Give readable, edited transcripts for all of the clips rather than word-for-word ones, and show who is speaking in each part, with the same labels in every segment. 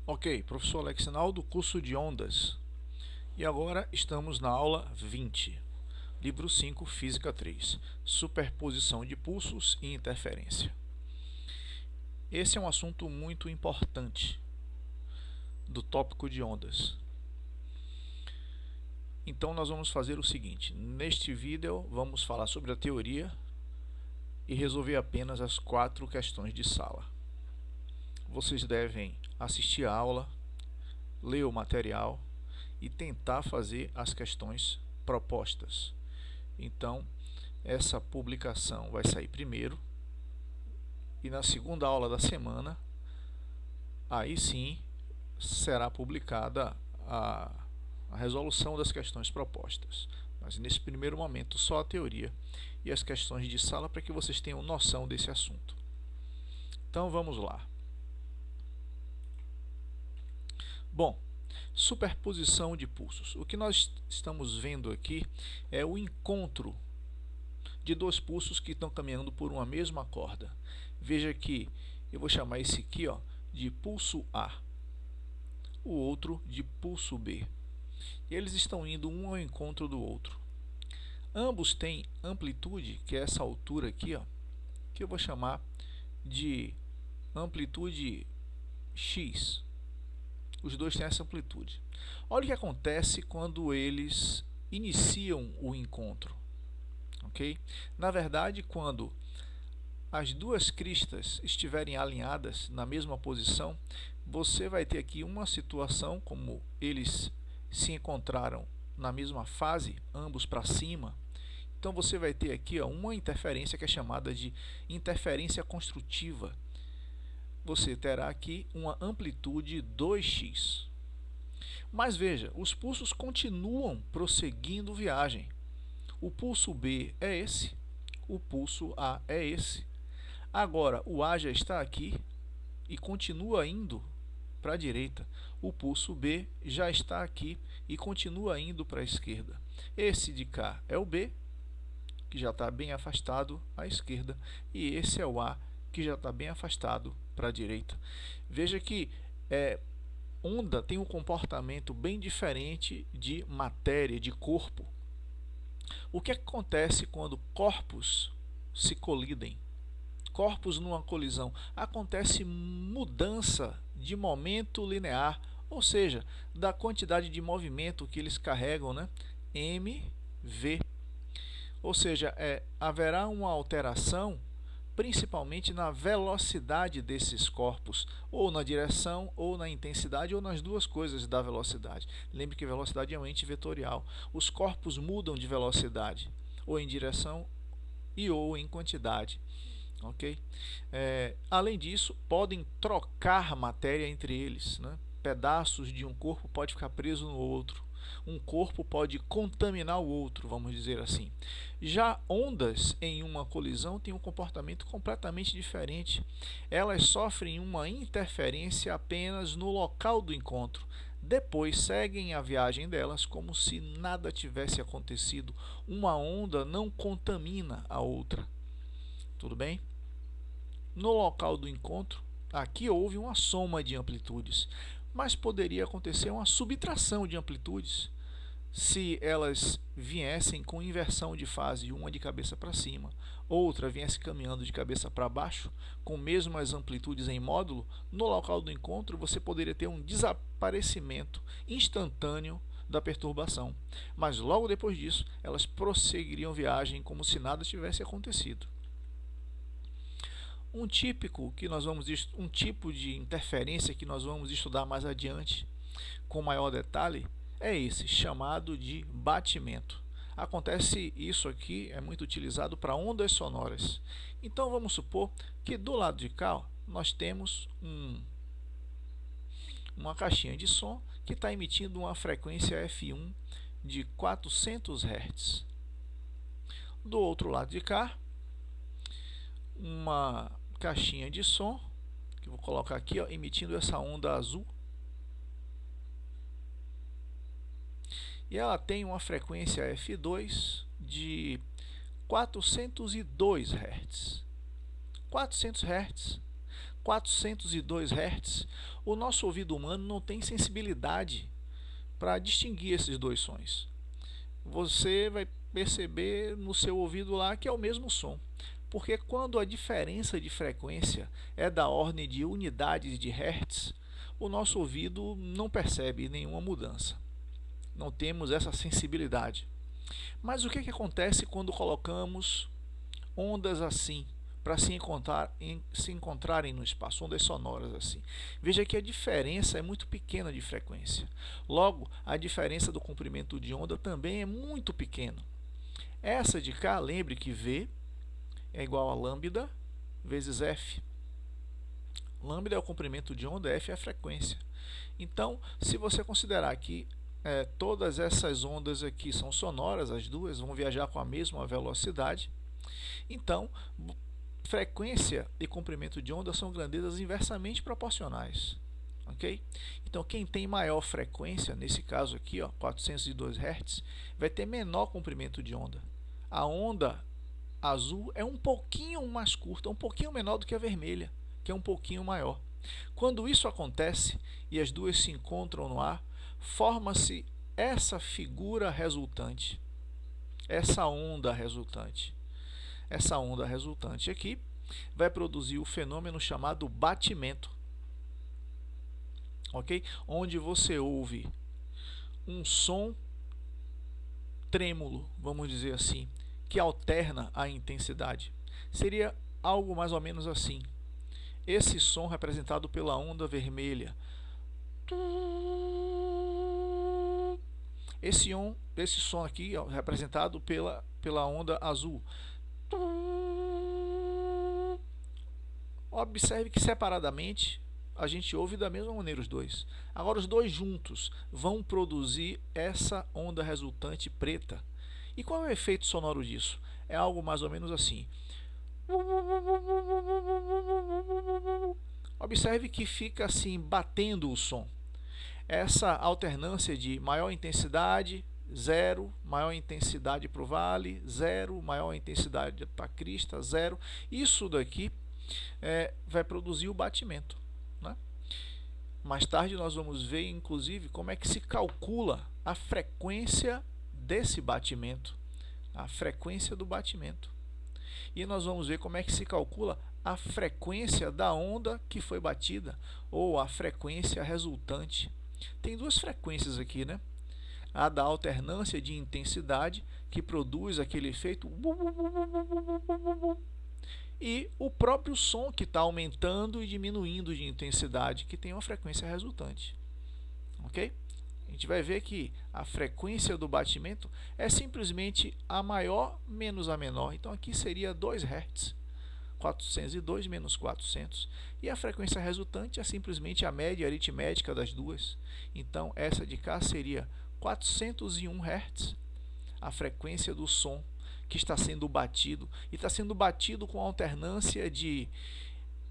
Speaker 1: Ok, professor Alexinaldo, curso de ondas. E agora estamos na aula 20, livro 5, Física 3, superposição de pulsos e interferência. Esse é um assunto muito importante do tópico de ondas. Então nós vamos fazer o seguinte, neste vídeo vamos falar sobre a teoria e resolver apenas as 4 questões de sala. Vocês devem assistir a aula, ler o material e tentar fazer as questões propostas. Então, essa publicação vai sair primeiro e na segunda aula da semana, aí sim, será publicada a resolução das questões propostas. Mas nesse primeiro momento, só a teoria e as questões de sala para que vocês tenham noção desse assunto. Então, vamos lá. Bom, superposição de pulsos. O que nós estamos vendo aqui é o encontro de dois pulsos que estão caminhando por uma mesma corda. Veja que eu vou chamar esse aqui de pulso A, o outro de pulso B. E eles estão indo um ao encontro do outro. Ambos têm amplitude, que é essa altura aqui, que eu vou chamar de amplitude X. Os dois têm essa amplitude. Olha o que acontece quando eles iniciam o encontro. Okay? Na verdade, quando as duas cristas estiverem alinhadas na mesma posição, você vai ter aqui uma situação como eles se encontraram na mesma fase, ambos para cima. Então você vai ter aqui uma interferência que é chamada de interferência construtiva. Você terá aqui uma amplitude 2x. Mas veja, os pulsos continuam prosseguindo viagem. O pulso B é esse, o pulso A é esse. Agora, o A já está aqui e continua indo para a direita. O pulso B já está aqui e continua indo para a esquerda. Esse de cá é o B, que já está bem afastado à esquerda, e esse é o A, que já está bem afastado para a direita. Veja que onda tem um comportamento bem diferente de matéria, de corpo. O que acontece quando corpos se colidem? Corpos numa colisão, acontece mudança de momento linear, ou seja, da quantidade de movimento que eles carregam, né? mv. Ou seja, haverá uma alteração principalmente na velocidade desses corpos, ou na direção, ou na intensidade, ou nas duas coisas da velocidade. Lembre que velocidade é um ente vetorial. Os corpos mudam de velocidade, ou em direção e ou em quantidade. Okay? Além disso, podem trocar matéria entre eles, né? Pedaços de um corpo pode ficar preso no outro. Um corpo pode contaminar o outro, vamos dizer assim. Já ondas em uma colisão têm um comportamento completamente diferente. Elas sofrem uma interferência apenas no local do encontro. Depois seguem a viagem delas como se nada tivesse acontecido. Uma onda não contamina a outra. Tudo bem? No local do encontro, aqui houve uma soma de amplitudes, mas poderia acontecer uma subtração de amplitudes se elas viessem com inversão de fase, uma de cabeça para cima, outra viesse caminhando de cabeça para baixo, com mesmas amplitudes em módulo. No local do encontro você poderia ter um desaparecimento instantâneo da perturbação, mas logo depois disso elas prosseguiriam viagem como se nada tivesse acontecido. Um tipo de interferência que nós vamos estudar mais adiante com maior detalhe é esse, chamado de batimento. Acontece isso aqui, é muito utilizado para ondas sonoras. Então vamos supor que do lado de cá nós temos uma caixinha de som que está emitindo uma frequência F1 de 400 Hz. Do outro lado de cá, uma caixinha de som, que eu vou colocar aqui, emitindo essa onda azul. E ela tem uma frequência F2 de 402 Hz. 400 Hz. 402 Hz, o nosso ouvido humano não tem sensibilidade para distinguir esses dois sons. Você vai perceber no seu ouvido lá que é o mesmo som, porque quando a diferença de frequência é da ordem de unidades de Hertz, o nosso ouvido não percebe nenhuma mudança. Não temos essa sensibilidade. Mas o que acontece quando colocamos ondas assim, para se encontrarem no espaço, ondas sonoras assim? Veja que a diferença é muito pequena de frequência. Logo, a diferença do comprimento de onda também é muito pequena. Essa de cá, lembre que V é igual a lambda vezes F. Lambda é o comprimento de onda, F é a frequência. Então, se você considerar que todas essas ondas aqui são sonoras, as duas vão viajar com a mesma velocidade, então frequência e comprimento de onda são grandezas inversamente proporcionais. Ok? Então, quem tem maior frequência, nesse caso aqui, 402 Hz, vai ter menor comprimento de onda. A onda azul é um pouquinho mais curta, um pouquinho menor do que a vermelha, que é um pouquinho maior. Quando isso acontece e as duas se encontram no ar, forma-se essa figura resultante, essa onda resultante. Essa onda resultante aqui vai produzir o fenômeno chamado batimento, ok? Onde você ouve um som trêmulo, vamos dizer assim, que alterna a intensidade. Seria algo mais ou menos assim. Esse som representado pela onda vermelha. Esse som aqui representado pela onda azul. Observe que separadamente a gente ouve da mesma maneira os dois. Agora os dois juntos vão produzir essa onda resultante preta. E qual é o efeito sonoro disso? É algo mais ou menos assim. Observe que fica assim batendo o som. Essa alternância de maior intensidade, 0, maior intensidade para o vale, 0, maior intensidade para a crista, 0. Isso daqui vai produzir o batimento, né? Mais tarde nós vamos ver, inclusive, como é que se calcula a frequência desse batimento, a frequência do batimento. E nós vamos ver como é que se calcula a frequência da onda que foi batida, ou a frequência resultante. Tem duas frequências aqui, né? A da alternância de intensidade, que produz aquele efeito, e o próprio som que está aumentando e diminuindo de intensidade, que tem uma frequência resultante. Ok? A gente vai ver que a frequência do batimento é simplesmente a maior menos a menor. Então aqui seria 2 Hz, 402 menos 400. E a frequência resultante é simplesmente a média aritmética das duas. Então essa de cá seria 401 Hz, a frequência do som que está sendo batido. E está sendo batido com alternância de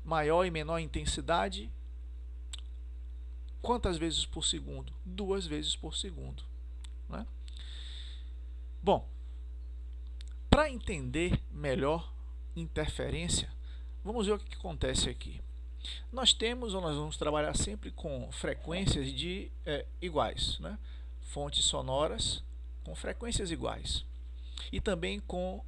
Speaker 1: maior e menor intensidade. Quantas vezes por segundo? 2 vezes por segundo, né? Bom, para entender melhor interferência, vamos ver o que acontece aqui. Nós vamos trabalhar sempre com frequências iguais, né? Fontes sonoras com frequências iguais e também com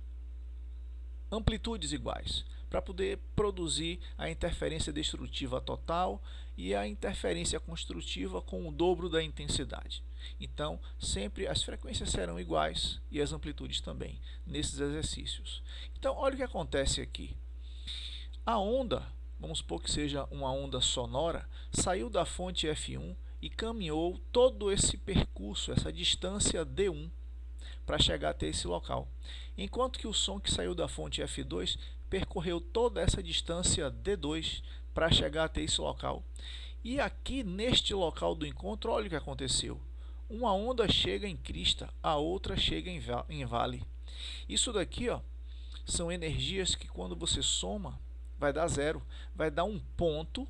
Speaker 1: amplitudes iguais, para poder produzir a interferência destrutiva total e a interferência construtiva com o dobro da intensidade. Então, sempre as frequências serão iguais e as amplitudes também, nesses exercícios. Então, olha o que acontece aqui. A onda, vamos supor que seja uma onda sonora, saiu da fonte F1 e caminhou todo esse percurso, essa distância D1, para chegar até esse local. Enquanto que o som que saiu da fonte F2 percorreu toda essa distância D2 para chegar até esse local. E aqui neste local do encontro, olha o que aconteceu. Uma onda chega em crista, a outra chega em vale. Isso daqui, são energias que quando você soma, vai dar 0. Vai dar um ponto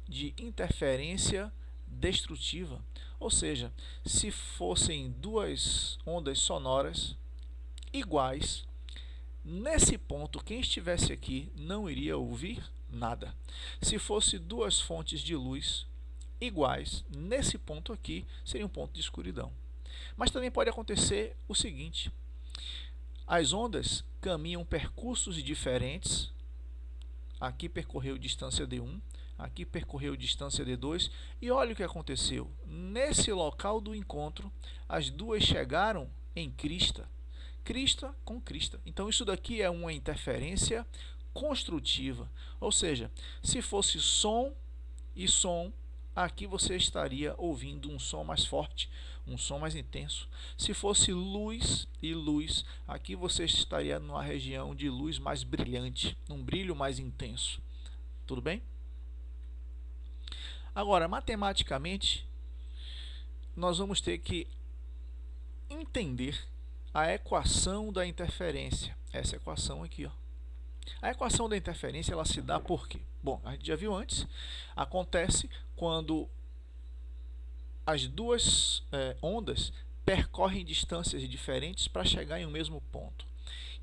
Speaker 1: de interferência destrutiva. Ou seja, se fossem duas ondas sonoras iguais, nesse ponto quem estivesse aqui não iria ouvir Nada. Se fosse duas fontes de luz iguais, nesse ponto aqui seria um ponto de escuridão. Mas também pode acontecer o seguinte: as ondas caminham percursos diferentes. Aqui percorreu distância d1, aqui percorreu distância d2, e olha o que aconteceu. Nesse local do encontro, as duas chegaram em crista, crista com crista. Então isso daqui é uma interferência construtiva, ou seja, se fosse som e som, aqui você estaria ouvindo um som mais forte, um som mais intenso. Se fosse luz e luz, aqui você estaria numa região de luz mais brilhante, num brilho mais intenso. Tudo bem? Agora, matematicamente, nós vamos ter que entender a equação da interferência. Essa equação aqui, ó. A equação da interferência, ela se dá por quê? Bom, a gente já viu antes, acontece quando as duas ondas percorrem distâncias diferentes para chegar em um mesmo ponto.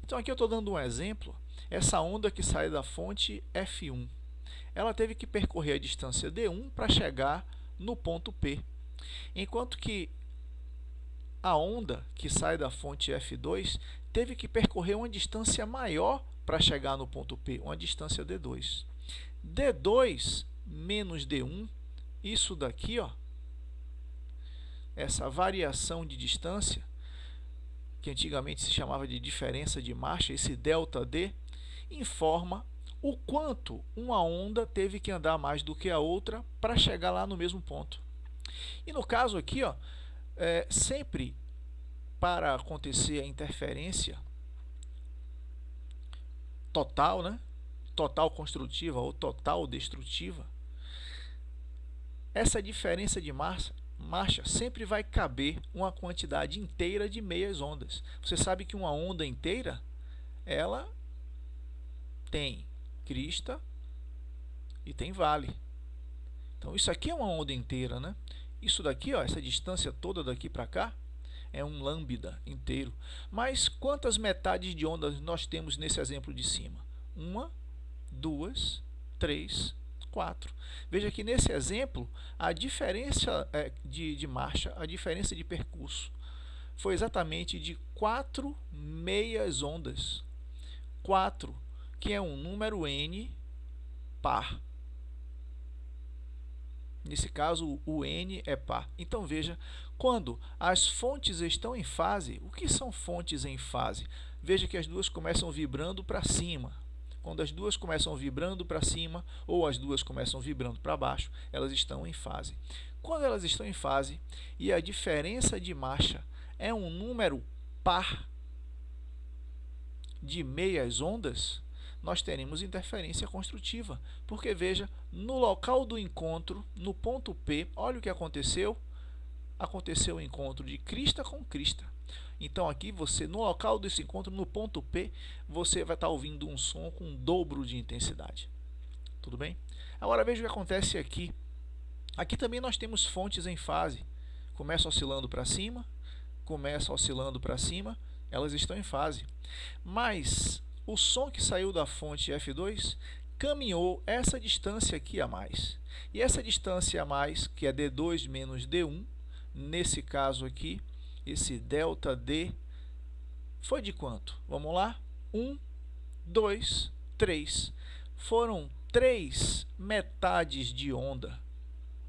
Speaker 1: Então aqui eu estou dando um exemplo. Essa onda que sai da fonte F1, ela teve que percorrer a distância D1 para chegar no ponto P, enquanto que a onda que sai da fonte F2 teve que percorrer uma distância maior para chegar no ponto P, uma distância D2. D2 menos D1, isso daqui, ó, essa variação de distância, que antigamente se chamava de diferença de marcha, esse ΔD, informa o quanto uma onda teve que andar mais do que a outra para chegar lá no mesmo ponto. E no caso aqui, ó, sempre para acontecer a interferência total, né? Total construtiva ou total destrutiva, essa diferença de marcha sempre vai caber uma quantidade inteira de meias ondas. Você sabe que uma onda inteira, ela tem crista e tem vale. Então isso aqui é uma onda inteira, né? Isso daqui, ó, essa distância toda daqui para cá, é um lambda inteiro. Mas quantas metades de ondas nós temos nesse exemplo de cima? 1, 2, 3, 4. Veja que nesse exemplo, a diferença de marcha, a diferença de percurso, foi exatamente de 4 meias ondas. 4, que é um número n par. Nesse caso, o n é par. Então, veja, quando as fontes estão em fase, o que são fontes em fase? Veja que as duas começam vibrando para cima. Quando as duas começam vibrando para cima, ou as duas começam vibrando para baixo, elas estão em fase. Quando elas estão em fase e a diferença de marcha é um número par de meias ondas, nós teremos interferência construtiva, porque veja, no local do encontro, no ponto P, olha o que aconteceu. Aconteceu o encontro de crista com crista. Então aqui você, no local desse encontro, no ponto P, você vai estar ouvindo um som com um dobro de intensidade. Tudo bem? Agora veja o que acontece aqui. Aqui também nós temos fontes em fase. Começa oscilando para cima, começa oscilando para cima, elas estão em fase. Mas o som que saiu da fonte F2 caminhou essa distância aqui a mais. E essa distância a mais, que é D2 menos D1, nesse caso aqui, esse ΔD, foi de quanto? Vamos lá? 1, 2, 3. Foram 3 metades de onda.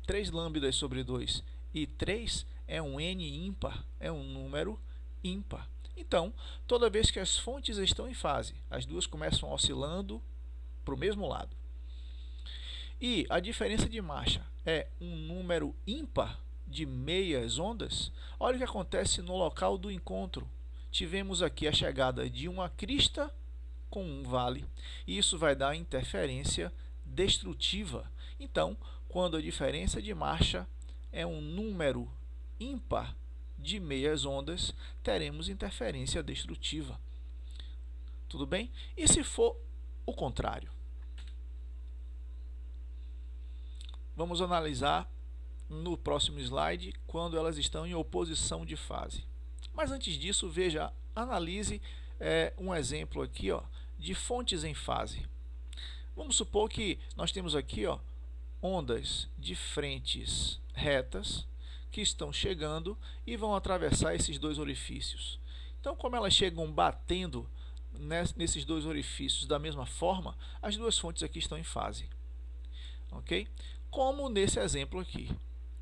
Speaker 1: 3 lambdas sobre 2. E 3 é um N ímpar, é um número ímpar. Então, toda vez que as fontes estão em fase, as duas começam oscilando para o mesmo lado. E a diferença de marcha é um número ímpar de meias ondas. Olha o que acontece no local do encontro. Tivemos aqui a chegada de uma crista com um vale. E isso vai dar interferência destrutiva. Então, quando a diferença de marcha é um número ímpar de meias ondas, teremos interferência destrutiva. Tudo bem? E se for o contrário? Vamos analisar no próximo slide quando elas estão em oposição de fase. Mas antes disso, veja, analise um exemplo aqui, ó, de fontes em fase. Vamos supor que nós temos aqui, ó, ondas de frentes retas que estão chegando e vão atravessar esses dois orifícios. Então, como elas chegam batendo nesses dois orifícios da mesma forma, as duas fontes aqui estão em fase. Ok? Como nesse exemplo aqui.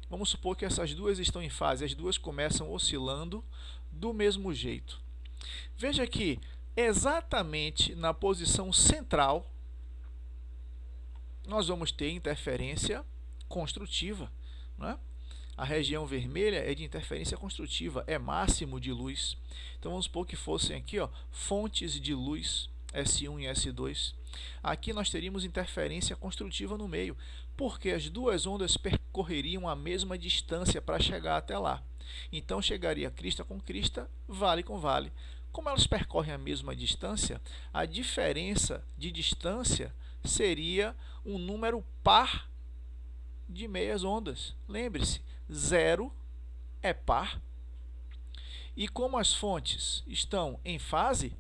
Speaker 1: Vamos supor que essas duas estão em fase, as duas começam oscilando do mesmo jeito. Veja que exatamente na posição central nós vamos ter interferência construtiva, né? A região vermelha é de interferência construtiva, é máximo de luz. Então vamos supor que fossem aqui, ó, fontes de luz S1 e S2. Aqui nós teríamos interferência construtiva no meio, porque as duas ondas percorreriam a mesma distância para chegar até lá. Então chegaria crista com crista, vale com vale. Como elas percorrem a mesma distância, a diferença de distância seria um número par de meias ondas. Lembre-se, 0 é par. E como as fontes estão em fase,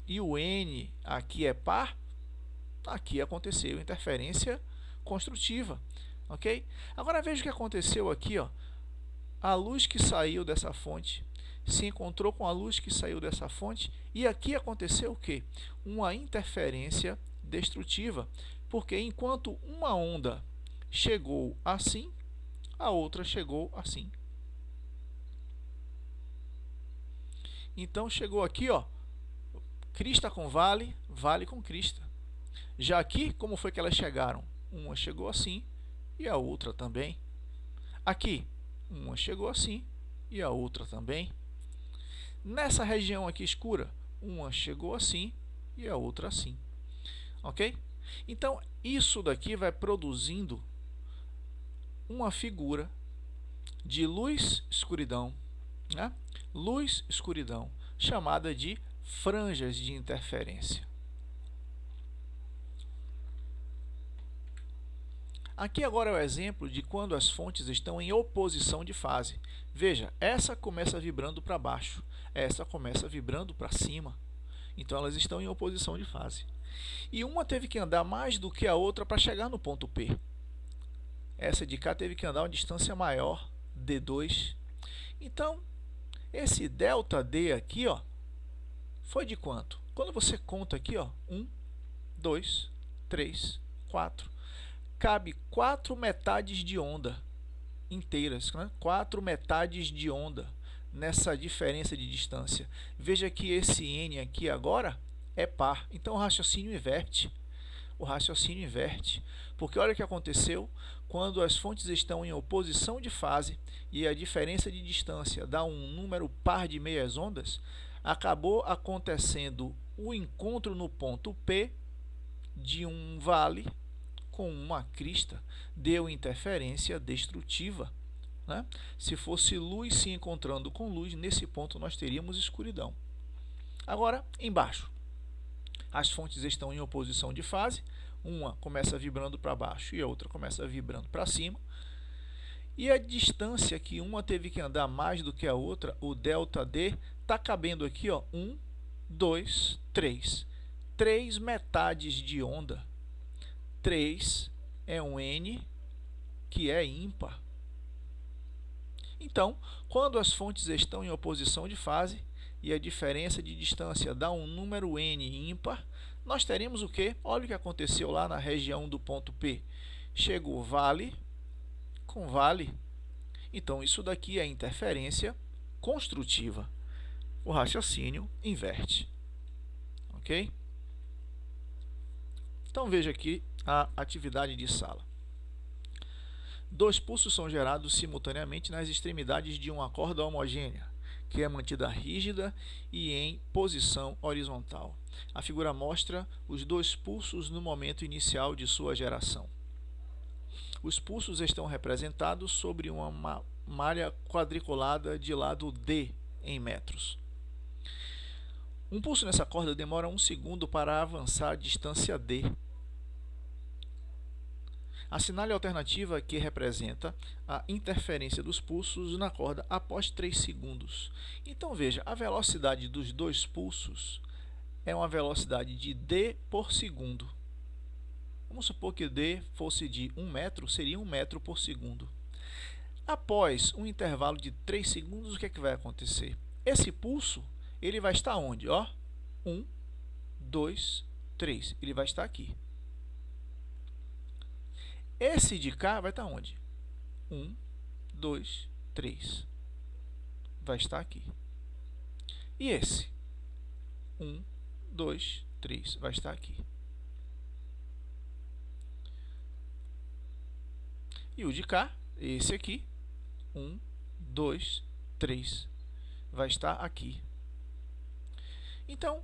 Speaker 1: e o N aqui é par, aqui aconteceu interferência construtiva. Ok? Agora veja o que aconteceu aqui, ó. A luz que saiu dessa fonte se encontrou com a luz que saiu dessa fonte, e aqui aconteceu o quê? Uma interferência destrutiva, porque enquanto uma onda chegou assim, a outra chegou assim. Então chegou aqui, ó, crista com vale, vale com crista. Já aqui, como foi que elas chegaram? Uma chegou assim e a outra também. Aqui, uma chegou assim e a outra também. Nessa região aqui escura, uma chegou assim e a outra assim. Ok? Então, isso daqui vai produzindo uma figura de luz-escuridão, né? Luz-escuridão, chamada de franjas de interferência. Aqui agora é o exemplo de quando as fontes estão em oposição de fase. Veja, essa começa vibrando para baixo, essa começa vibrando para cima. Então elas estão em oposição de fase. E uma teve que andar mais do que a outra para chegar no ponto P. Essa de cá teve que andar uma distância maior, D2. Então, esse ΔD aqui, ó, foi de quanto? Quando você conta aqui, ó, 1, 2, 3, 4. Cabe 4 metades de onda inteiras, né? 4 metades de onda nessa diferença de distância. Veja que esse N aqui agora é par. Então o raciocínio inverte. O raciocínio inverte. Porque olha o que aconteceu quando as fontes estão em oposição de fase e a diferença de distância dá um número par de meias ondas, acabou acontecendo o encontro no ponto P de um vale com uma crista, deu interferência destrutiva, né? Se fosse luz se encontrando com luz, nesse ponto nós teríamos escuridão. Agora, embaixo, as fontes estão em oposição de fase, uma começa vibrando para baixo e a outra começa vibrando para cima, e a distância que uma teve que andar mais do que a outra, o ΔD, está cabendo aqui, ó, 1, 2, 3. 3 metades de onda. 3 é um N que é ímpar. Então, quando as fontes estão em oposição de fase e a diferença de distância dá um número N ímpar, nós teremos o quê? Olha o que aconteceu lá na região do ponto P. Chegou vale com vale. Então, isso daqui é interferência construtiva. O raciocínio inverte. Ok? Então, veja aqui a atividade de sala. 2 pulsos são gerados simultaneamente nas extremidades de uma corda homogênea, que é mantida rígida e em posição horizontal. A figura mostra os 2 pulsos no momento inicial de sua geração. Os pulsos estão representados sobre uma malha quadriculada de lado D em metros. Um pulso nessa corda demora 1 segundo para avançar a distância D. Assinale a alternativa que representa a interferência dos pulsos na corda após 3 segundos. Então veja, a velocidade dos 2 pulsos é uma velocidade de d por segundo. Vamos supor que d fosse de 1 metro, seria 1 metro por segundo. Após um intervalo de 3 segundos, o que é que vai acontecer? Esse pulso, ele vai estar onde? Ó, 1, 2, 3. Ele vai estar aqui. Esse de cá vai estar onde? 1, 2, 3. Vai estar aqui. E esse? 1, 2, 3. Vai estar aqui. E o de cá, esse aqui, 1, 2, 3, vai estar aqui. Então,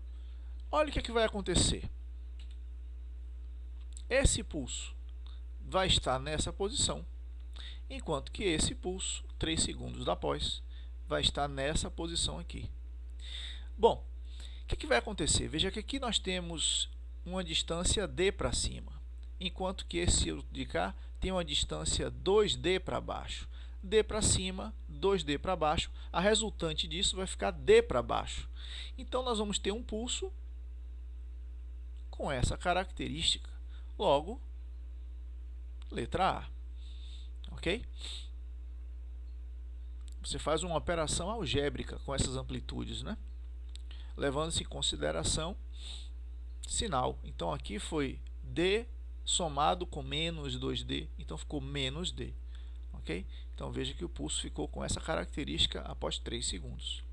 Speaker 1: olha o que é que vai acontecer. Esse pulso vai estar nessa posição, enquanto que esse pulso, 3 segundos após, vai estar nessa posição aqui. Bom, o que é que vai acontecer? Veja que aqui nós temos uma distância d para cima, enquanto que esse de cá tem uma distância 2d para baixo. D para cima, 2d para baixo. A resultante disso vai ficar d para baixo. Então, nós vamos ter um pulso com essa característica. Logo, letra A. Ok? Você faz uma operação algébrica com essas amplitudes, né? Levando-se em consideração sinal. Então, aqui foi d somado com menos 2d, então ficou menos d. Ok? Então, veja que o pulso ficou com essa característica após 3 segundos.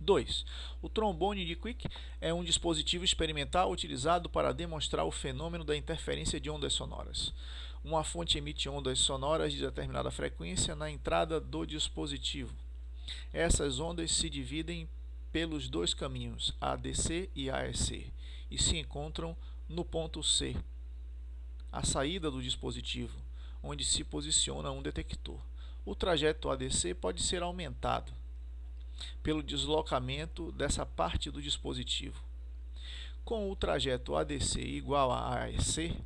Speaker 1: 2. O trombone de Crick é um dispositivo experimental utilizado para demonstrar o fenômeno da interferência de ondas sonoras. Uma fonte emite ondas sonoras de determinada frequência na entrada do dispositivo. Essas ondas se dividem pelos dois caminhos, ADC e AEC, e se encontram no ponto C, a saída do dispositivo, onde se posiciona um detector. O trajeto ADC pode ser aumentado pelo deslocamento dessa parte do dispositivo. Com o trajeto ADC igual a AEC,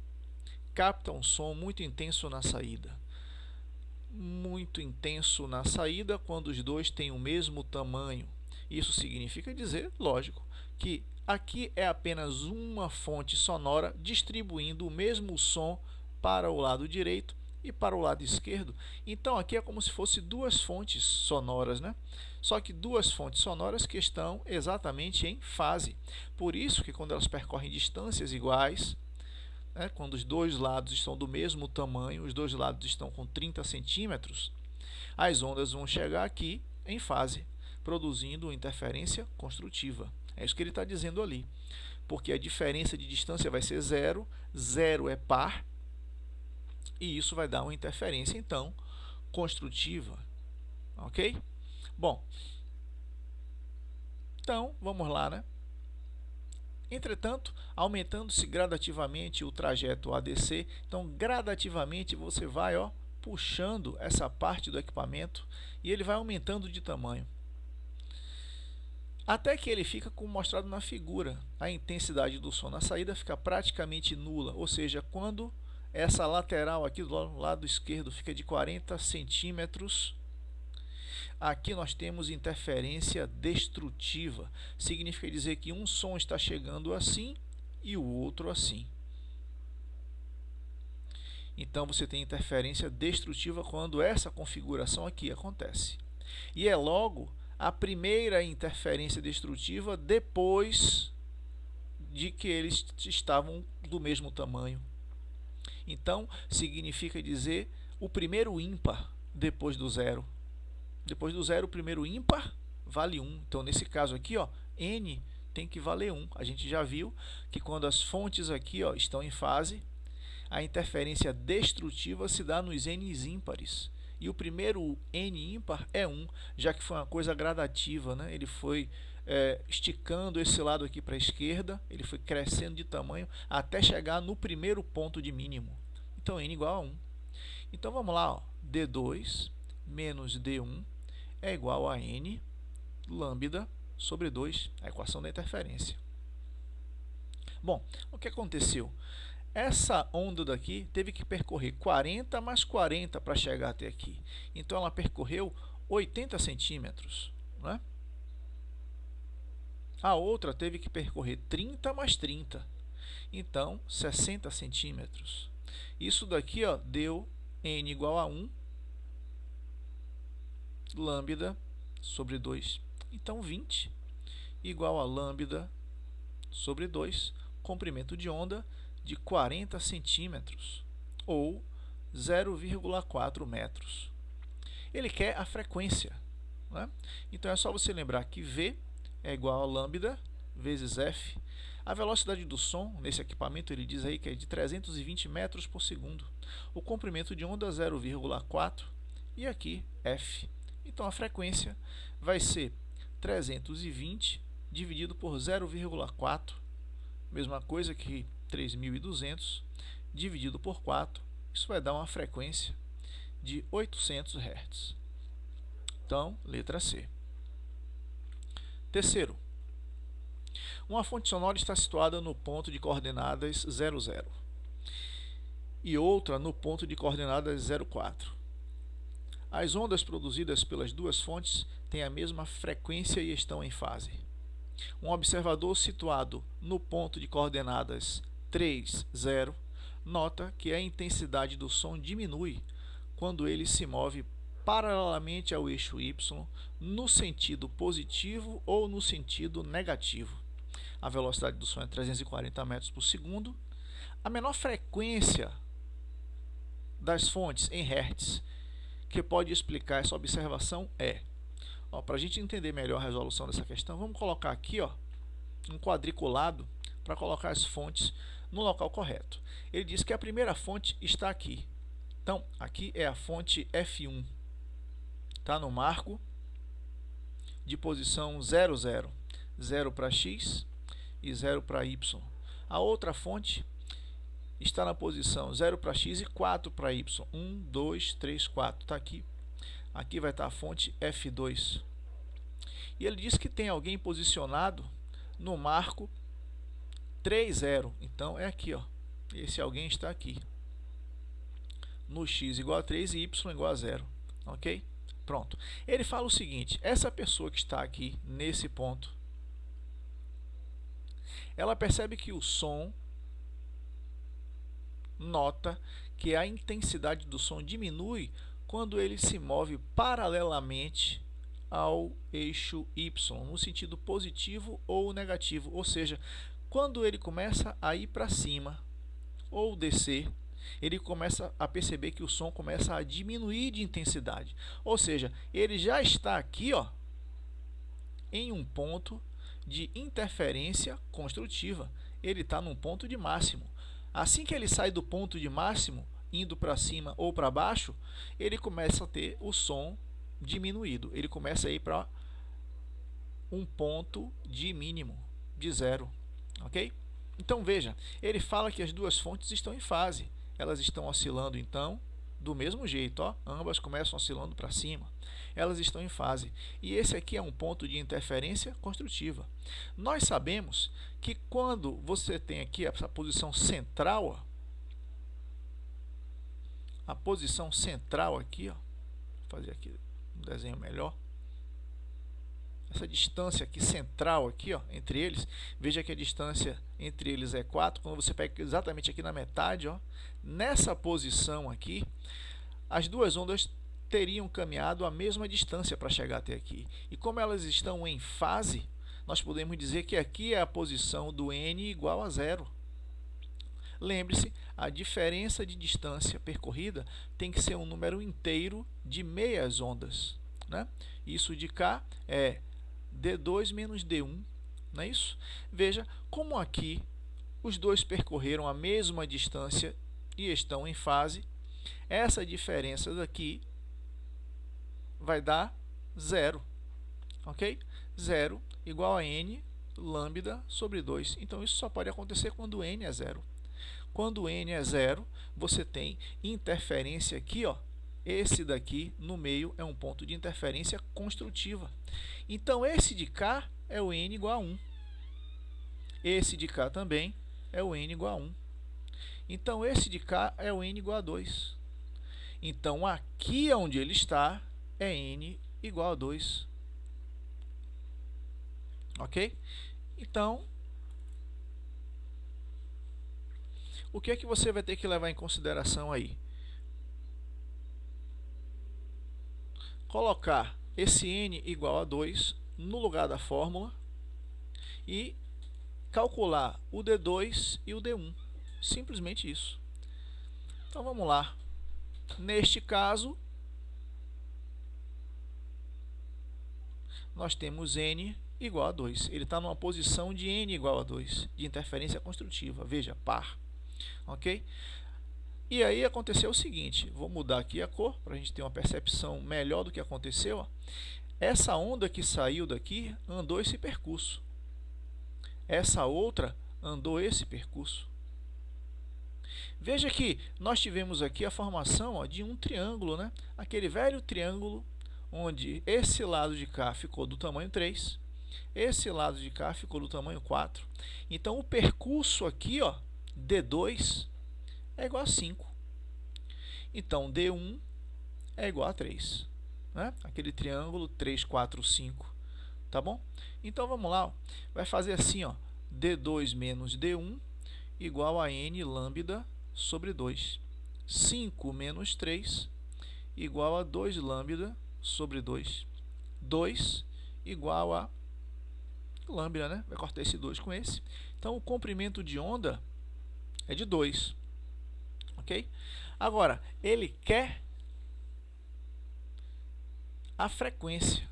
Speaker 1: capta um som muito intenso na saída. Muito intenso na saída quando os dois têm o mesmo tamanho. Isso significa dizer, lógico, que aqui é apenas uma fonte sonora distribuindo o mesmo som para o lado direito e para o lado esquerdo. Então, aqui é como se fosse duas fontes sonoras, né? Só que duas fontes sonoras que estão exatamente em fase. Por isso que quando elas percorrem distâncias iguais, né, quando os dois lados estão do mesmo tamanho, os dois lados estão com 30 centímetros, as ondas vão chegar aqui em fase, produzindo interferência construtiva. É isso que ele está dizendo ali. Porque a diferença de distância vai ser zero, zero é par, e isso vai dar uma interferência, então, construtiva. Ok? Bom, então, vamos lá, né? Entretanto, aumentando-se gradativamente o trajeto ADC, então, gradativamente você vai, ó, puxando essa parte do equipamento e ele vai aumentando de tamanho. Até que ele fica como mostrado na figura. A intensidade do som na saída fica praticamente nula, ou seja, quando essa lateral aqui do lado esquerdo fica de 40 centímetros, aqui nós temos interferência destrutiva. Significa dizer que um som está chegando assim e o outro assim. Então, você tem interferência destrutiva quando essa configuração aqui acontece. E é logo a primeira interferência destrutiva depois de que eles estavam do mesmo tamanho. Então, significa dizer o primeiro ímpar depois do zero. Depois do zero, o primeiro ímpar vale 1. Então, nesse caso aqui, ó, N tem que valer 1. A gente já viu que quando as fontes aqui, ó, estão em fase, a interferência destrutiva se dá nos N's ímpares. E o primeiro N ímpar é 1, já que foi uma coisa gradativa, né? Ele foi esticando esse lado aqui para a esquerda, ele foi crescendo de tamanho até chegar no primeiro ponto de mínimo. Então, N igual a 1. Então, vamos lá, ó. D2 menos D1 é igual a N lambda sobre 2, a equação da interferência. Bom, o que aconteceu? Essa onda daqui teve que percorrer 40 mais 40 para chegar até aqui. Então, ela percorreu 80 centímetros. Né? A outra teve que percorrer 30 mais 30. Então, 60 centímetros. Isso daqui, ó, deu n igual a 1 lambda sobre 2. Então, 20 igual a lambda sobre 2, comprimento de onda de 40 centímetros, ou 0,4 metros. Ele quer a frequência, né? Então é só você lembrar que V é igual a lambda vezes F. A velocidade do som nesse equipamento, ele diz aí que é de 320 metros por segundo. O comprimento de onda 0,4 e aqui F. Então a frequência vai ser 320 dividido por 0,4, mesma coisa que 3.200 dividido por 4, isso vai dar uma frequência de 800 Hz. Então, letra C. Terceiro, uma fonte sonora está situada no ponto de coordenadas 00 e outra no ponto de coordenadas 04. As ondas produzidas pelas duas fontes têm a mesma frequência e estão em fase. Um observador situado no ponto de coordenadas 3, 0, nota que a intensidade do som diminui quando ele se move paralelamente ao eixo Y no sentido positivo ou no sentido negativo. A velocidade do som é 340 metros por segundo. A menor frequência das fontes em Hz que pode explicar essa observação é... Para a gente entender melhor a resolução dessa questão, vamos colocar aqui, ó, um quadriculado para colocar as fontes no local correto. Ele diz que a primeira fonte está aqui. Então, aqui é a fonte F1. Está no marco de posição 0, 0. 0 para X e 0 para Y. A outra fonte está na posição 0 para X e 4 para Y. 1, 2, 3, 4. Está aqui. Aqui vai estar a fonte F2. E ele diz que tem alguém posicionado no marco 3, 0. Então é aqui, ó. Esse alguém está aqui. No X igual a 3 e Y igual a 0. Ok? Pronto. Ele fala o seguinte: essa pessoa que está aqui nesse ponto, ela percebe que o som, nota que a intensidade do som diminui quando ele se move paralelamente ao eixo Y, no sentido positivo ou negativo, ou seja, quando ele começa a ir para cima ou descer, ele começa a perceber que o som começa a diminuir de intensidade, ou seja, ele já está aqui, ó, em um ponto de interferência construtiva, ele está num ponto de máximo. Assim que ele sai do ponto de máximo, indo para cima ou para baixo, ele começa a ter o som diminuído. Ele começa a ir para um ponto de mínimo, de 0. Ok? Então veja, ele fala que as duas fontes estão em fase. Elas estão oscilando então do mesmo jeito, ó, ambas começam oscilando para cima. Elas estão em fase. E esse aqui é um ponto de interferência construtiva. Nós sabemos que quando você tem aqui essa posição central, ó, a posição central aqui, ó, vou fazer aqui um desenho melhor. Essa distância aqui central aqui, ó, entre eles, veja que a distância entre eles é 4. Quando você pega exatamente aqui na metade, ó, nessa posição aqui, as duas ondas teriam caminhado a mesma distância para chegar até aqui. E como elas estão em fase, nós podemos dizer que aqui é a posição do n igual a 0. Lembre-se, a diferença de distância percorrida tem que ser um número inteiro de meias ondas, né? Isso de cá é D2 menos D1, não é isso? Veja como aqui os dois percorreram a mesma distância e estão em fase. Essa diferença daqui vai dar 0, ok? 0 igual a n lambda sobre 2. Então isso só pode acontecer quando n é 0. Quando n é 0, você tem interferência aqui, ó. Esse daqui no meio é um ponto de interferência construtiva. Então esse de cá é o n igual a 1. Esse de cá também é o n igual a 1. Então esse de cá é o n igual a 2. Então aqui onde ele está é n igual a 2. Ok? Então, o que é que você vai ter que levar em consideração aí? Colocar esse n igual a 2 no lugar da fórmula e calcular o D2 e o D1. Simplesmente isso. Então vamos lá. Neste caso, nós temos n igual a 2. Ele está numa posição de n igual a 2, de interferência construtiva. Veja, par. Ok? E aí aconteceu o seguinte, vou mudar aqui a cor para a gente ter uma percepção melhor do que aconteceu. Ó. Essa onda que saiu daqui andou esse percurso. Essa outra andou esse percurso. Veja que nós tivemos aqui a formação, ó, de um triângulo, né? Aquele velho triângulo onde esse lado de cá ficou do tamanho 3, esse lado de cá ficou do tamanho 4. Então o percurso aqui, ó, D2 é igual a 5. Então D1 é igual a 3. Né? Aquele triângulo 3, 4, 5. Tá bom? Então vamos lá. Ó. Vai fazer assim, ó, D2 menos D1 igual a n lambda sobre 2. 5 menos 3 igual a 2 lambda sobre 2. 2 igual a lambda, né? Vai cortar esse 2 com esse. Então o comprimento de onda é de 2. Ok? Agora, ele quer a frequência.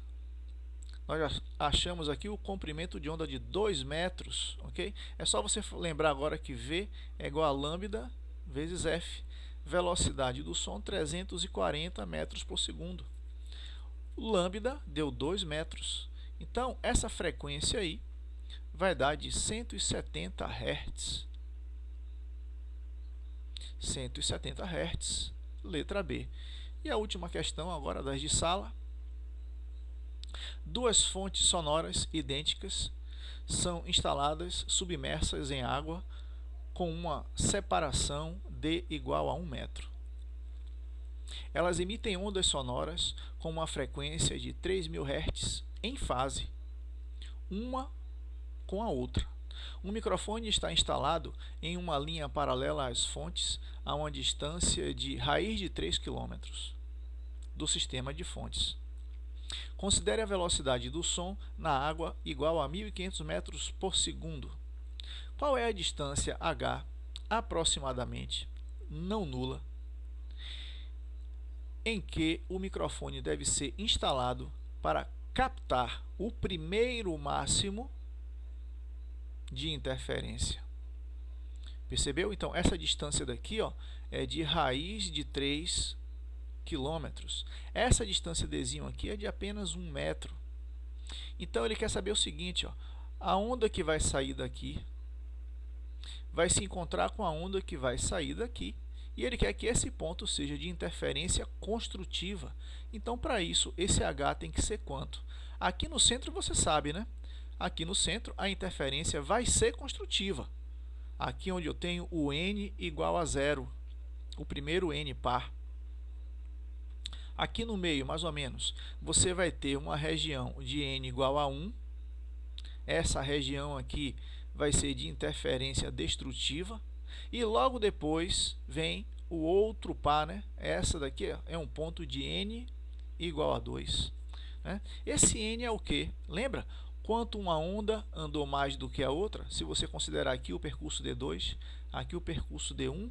Speaker 1: Nós já achamos aqui o comprimento de onda de 2 metros. Ok? É só você lembrar agora que V é igual a lambda vezes F. Velocidade do som 340 metros por segundo. O lambda deu 2 metros. Então, essa frequência aí vai dar de 170 Hz. 170 Hz, letra B. E a última questão agora das de sala. Duas fontes sonoras idênticas são instaladas submersas em água com uma separação de igual a 1 metro. Elas emitem ondas sonoras com uma frequência de 3.000 Hz em fase, uma com a outra. Um microfone está instalado em uma linha paralela às fontes a uma distância de raiz de 3 km do sistema de fontes. Considere a velocidade do som na água igual a 1.500 metros por segundo. Qual é a distância h, aproximadamente, não nula, em que o microfone deve ser instalado para captar o primeiro máximo de interferência? Percebeu? Então, essa distância daqui, ó, é de raiz de 3 km. Essa distância Dzinho aqui é de apenas 1 metro. Então, ele quer saber o seguinte, ó, a onda que vai sair daqui vai se encontrar com a onda que vai sair daqui. E ele quer que esse ponto seja de interferência construtiva. Então, para isso, esse H tem que ser quanto? Aqui no centro você sabe, né? Aqui no centro a interferência vai ser construtiva. Aqui onde eu tenho o N igual a 0, o primeiro N par. Aqui no meio, mais ou menos, você vai ter uma região de N igual a 1. Essa região aqui vai ser de interferência destrutiva. E logo depois vem o outro par, né? Essa daqui é um ponto de N igual a 2. Né? Esse N é o que? Lembra? Quanto uma onda andou mais do que a outra, se você considerar aqui o percurso D2, aqui o percurso D1,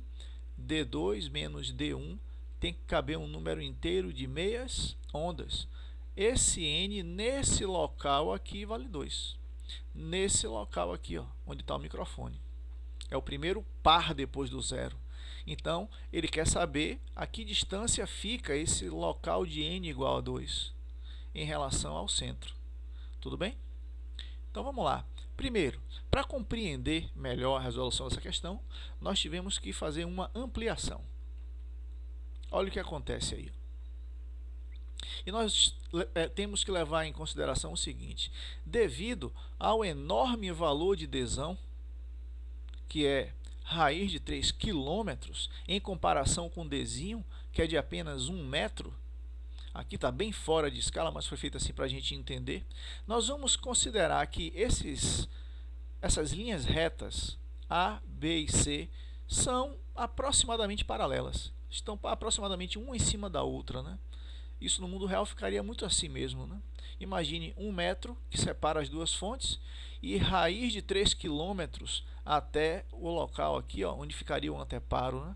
Speaker 1: D2 menos D1 tem que caber um número inteiro de meias ondas. Esse N nesse local aqui vale 2. Nesse local aqui, ó, onde está o microfone. É o primeiro par depois do zero. Então, ele quer saber a que distância fica esse local de N igual a 2 em relação ao centro. Tudo bem? Então, vamos lá. Primeiro, para compreender melhor a resolução dessa questão, nós tivemos que fazer uma ampliação. Olha o que acontece aí. E nós temos que levar em consideração o seguinte. Devido ao enorme valor de Dzão, que é raiz de 3 km, em comparação com Dzinho, que é de apenas 1 metro, aqui está bem fora de escala, mas foi feito assim para a gente entender, nós vamos considerar que esses essas linhas retas A, B e C são aproximadamente paralelas. Estão aproximadamente uma em cima da outra, né? Isso no mundo real ficaria muito assim mesmo, né? Imagine 1 metro que separa as duas fontes e raiz de 3 quilômetros até o local aqui, ó, onde ficaria o anteparo, né?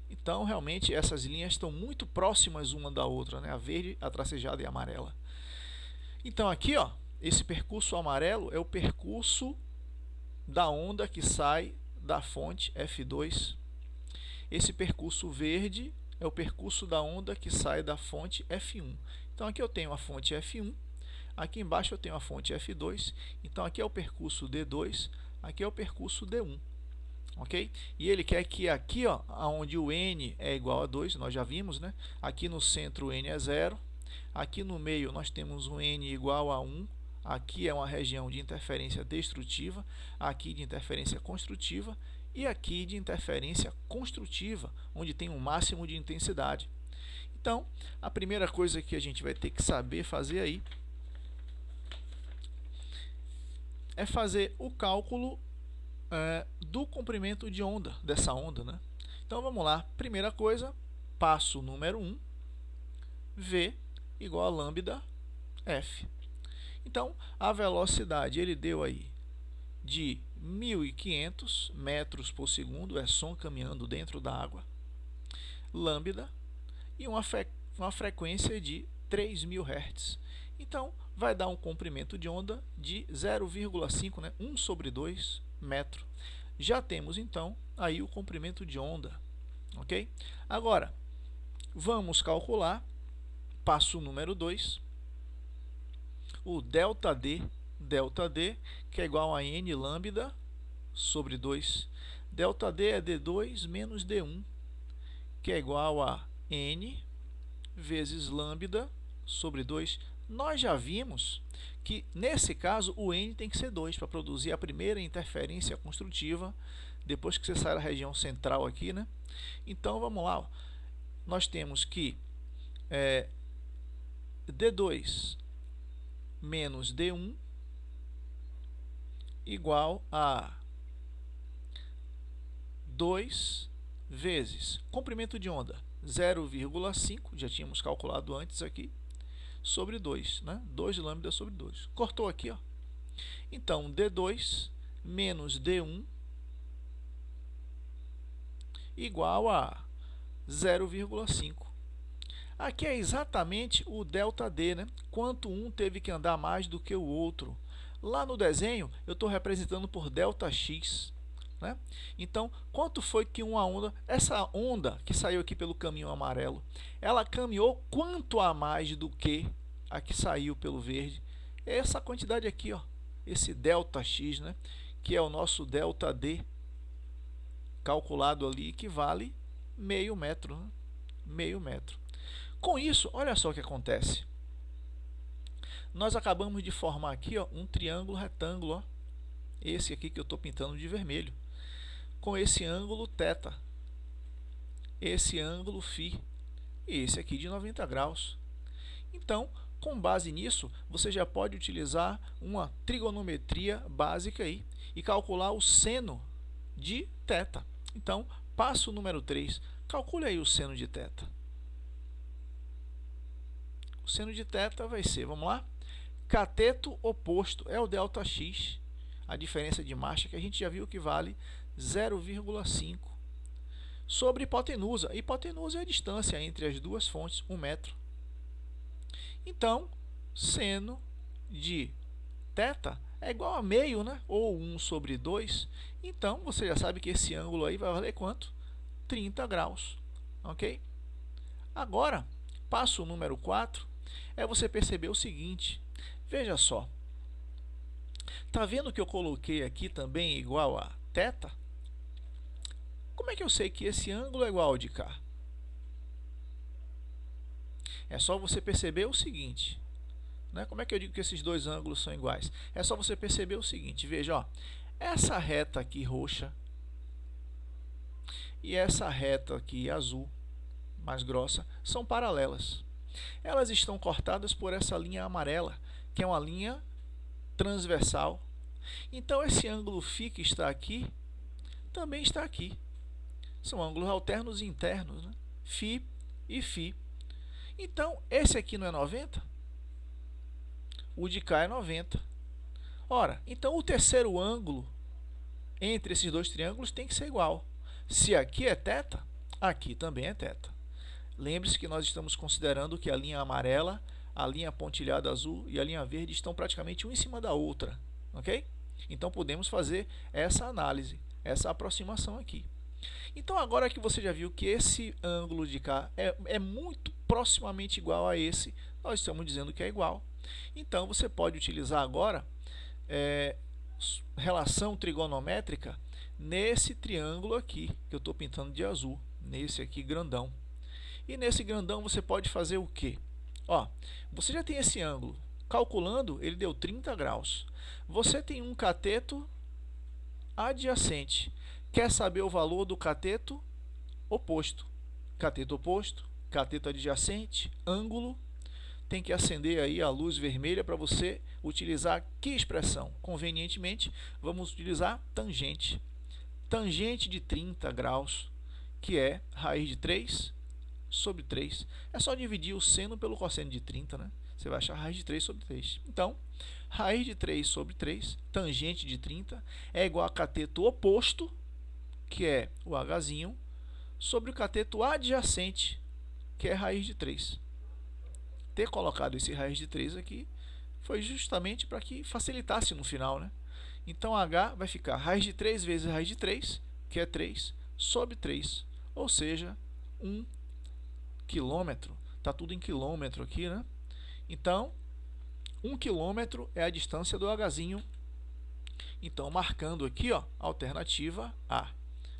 Speaker 1: Então, realmente, essas linhas estão muito próximas uma da outra, né? A verde, a tracejada e a amarela. Então, aqui, ó, esse percurso amarelo é o percurso da onda que sai da fonte F2. Esse percurso verde é o percurso da onda que sai da fonte F1. Então, aqui eu tenho a fonte F1, aqui embaixo eu tenho a fonte F2. Então, aqui é o percurso D2, aqui é o percurso D1. Ok? E ele quer que aqui, ó, onde o N é igual a 2, nós já vimos, né? Aqui no centro o N é 0. Aqui no meio nós temos um N igual a 1. Aqui é uma região de interferência destrutiva, aqui de interferência construtiva e aqui de interferência construtiva, onde tem um máximo de intensidade. Então, a primeira coisa que a gente vai ter que saber fazer aí é fazer o cálculo do comprimento de onda, dessa onda, né? Então, vamos lá. Primeira coisa, passo número 1, V igual a lambda F. Então, a velocidade ele deu aí de 1.500 metros por segundo, é som caminhando dentro da água, lambda, e uma frequência de 3.000 Hz. Então, vai dar um comprimento de onda de 0,5, né? 1 sobre 2 metro. Já temos, então, aí o comprimento de onda, ok? Agora, vamos calcular, passo número 2, o ΔD, que é igual a N lambda sobre 2. ΔD é D2 menos D1, que é igual a N vezes lambda sobre 2. Nós já vimos que, nesse caso, o N tem que ser 2 para produzir a primeira interferência construtiva, depois que você sai da região central aqui, né? Então, vamos lá. Ó. Nós temos que D2 menos D1 igual a 2 vezes comprimento de onda 0,5, já tínhamos calculado antes aqui, sobre 2, né? 2 lambda sobre 2. Cortou aqui, ó. Então, D2 menos D1 igual a 0,5. Aqui é exatamente o ΔD, né? Quanto um teve que andar mais do que o outro. Lá no desenho, eu estou representando por ΔX. Né? Então, quanto foi que uma onda, essa onda que saiu aqui pelo caminho amarelo, ela caminhou quanto a mais do que a que saiu pelo verde? Essa quantidade aqui, ó, esse ΔX, né? Que é o nosso ΔD, calculado ali, que vale meio metro. Né? Meio metro. Com isso, olha só o que acontece. Nós acabamos de formar aqui, ó, um triângulo retângulo, ó, esse aqui que eu estou pintando de vermelho, com esse ângulo θ, esse ângulo φ e esse aqui de 90 graus. Então, com base nisso, você já pode utilizar uma trigonometria básica aí e calcular o seno de θ. Então, passo número 3, calcule aí o seno de θ. O seno de θ vai ser, vamos lá, cateto oposto é o ΔX, a diferença de marcha que a gente já viu que vale 0,5, sobre hipotenusa. Hipotenusa é a distância entre as duas fontes, 1 metro. Então, seno de θ é igual a meio, né? Ou 1 sobre 2. Então, você já sabe que esse ângulo aí vai valer quanto? 30 graus. Ok? Agora, passo número 4 é você perceber o seguinte. Veja só. Está vendo que eu coloquei aqui também igual a θ? Como é que eu sei que esse ângulo é igual ao de cá? É só você perceber o seguinte. Né? Como é que eu digo que esses dois ângulos são iguais? É só você perceber o seguinte. Veja, ó, essa reta aqui roxa e essa reta aqui azul, mais grossa, são paralelas. Elas estão cortadas por essa linha amarela, que é uma linha transversal. Então esse ângulo φ que está aqui, também está aqui. São ângulos alternos e internos, né? Φ e Φ. Então, esse aqui não é 90? O de cá é 90. Ora, então o terceiro ângulo entre esses dois triângulos tem que ser igual. Se aqui é θ, aqui também é θ. Lembre-se que nós estamos considerando que a linha amarela, a linha pontilhada azul e a linha verde estão praticamente uma em cima da outra, ok? Então podemos fazer essa análise, essa aproximação aqui. Então agora que você já viu que esse ângulo de cá é muito proximamente igual a esse, nós estamos dizendo que é igual. Então você pode utilizar agora relação trigonométrica nesse triângulo aqui, que eu estou pintando de azul, nesse aqui grandão. E nesse grandão você pode fazer o quê? Ó, você já tem esse ângulo. Calculando, ele deu 30 graus. Você tem um cateto adjacente. Quer saber o valor do cateto oposto? Cateto oposto, cateto adjacente, ângulo. Tem que acender aí a luz vermelha para você utilizar que expressão? Convenientemente, vamos utilizar tangente. Tangente de 30 graus, que é raiz de 3 sobre 3. É só dividir o seno pelo cosseno de 30, né? Você vai achar raiz de 3 sobre 3. Então, raiz de 3 sobre 3, tangente de 30, é igual a cateto oposto, que é o Hzinho, sobre o cateto adjacente, que é raiz de 3. Ter colocado esse raiz de 3 aqui foi justamente para que facilitasse no final, né? Então, H vai ficar raiz de 3 vezes raiz de 3, que é 3, sobre 3, ou seja, 1 quilômetro. Está tudo em quilômetro aqui, né? Então, 1 quilômetro é a distância do Hzinho. Então, marcando aqui, ó, alternativa A.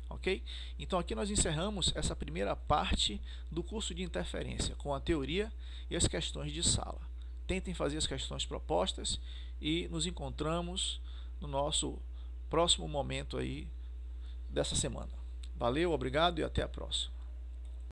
Speaker 1: Ok? Então, aqui nós encerramos essa primeira parte do curso de interferência, com a teoria e as questões de sala. Tentem fazer as questões propostas e nos encontramos no nosso próximo momento aí dessa semana. Valeu, obrigado e até a próxima.